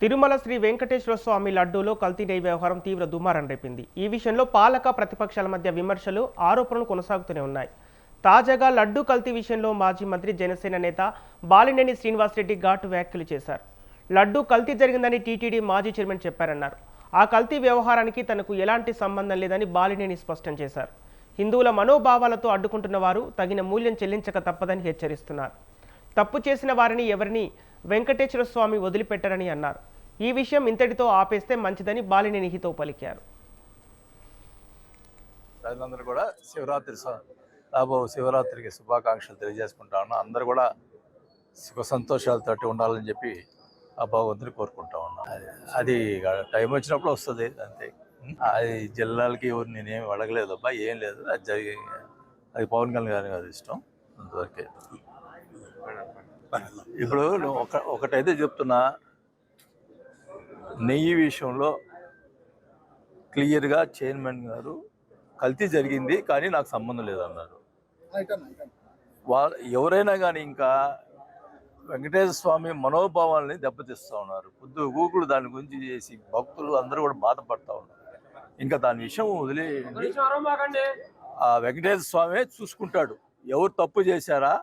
తిరుమల శ్రీ వెంకటేశ్వర స్వామి లడ్డూలో కల్తీ నెయ్యి వ్యవహారం తీవ్ర దుమారం రేపింది. ఈ విషయంలో పాలక ప్రతిపక్షాల మధ్య విమర్శలు, ఆరోపణలు కొనసాగుతూనే ఉన్నాయి. తాజాగా లడ్డూ కల్తీ విషయంలో మాజీ మంత్రి జనసేన నేత బాలినేని శ్రీనివాసరెడ్డి ఘాటు వ్యాఖ్యలు చేశారు. లడ్డూ కల్తీ జరిగిందని టీటీడీ మాజీ చైర్మన్ చెప్పారన్నారు. ఆ కల్తీ వ్యవహారానికి తనకు ఎలాంటి సంబంధం లేదని బాలినేని స్పష్టం చేశారు. హిందువుల మనోభావాలతో అడ్డుకుంటున్న వారు తగిన మూల్యం చెల్లించక తప్పదని హెచ్చరిస్తున్నారు. తప్పు చేసిన వారిని ఎవరిని వెంకటేశ్వర స్వామి వదిలిపెట్టారని అన్నారు. ఈ విషయం ఇంతటితో ఆపేస్తే మంచిదని బాలినేని హితవు పలికారు. ప్రజలందరూ కూడా శివరాత్రికి శుభాకాంక్షలు తెలియజేసుకుంటా ఉన్నాం. అందరూ కూడా సుఖ సంతోషాలతోటి ఉండాలని చెప్పి ఆ భగవంతుని కోరుకుంటా ఉన్నాం. అది టైం వచ్చినప్పుడు వస్తుంది అంతే. అది జిల్లాలకి ఎవరు నేనేమి అడగలేదు అబ్బా, ఏం లేదు. అది పవన్ కళ్యాణ్ గారి అది ఇష్టం, అంతవరకే. ఇప్పుడు ఒకటైతే చెప్తున్నా, నెయ్యి విషయంలో క్లియర్గా చైర్మన్ గారు కల్తీ జరిగింది కానీ నాకు సంబంధం లేదన్నారు. ఎవరైనా కానీ ఇంకా వెంకటేశ్వర స్వామి మనోభావాల్ని దెబ్బతీస్తూ ఉన్నారు. గూగుల్ దాని గురించి చేసి భక్తులు అందరూ కూడా బాధపడతా ఉన్నారు. ఇంకా దాని విషయం వదిలేయండి. ఆ వెంకటేశ్వర స్వామి చూసుకుంటాడు. ఎవరు తప్పు చేశారా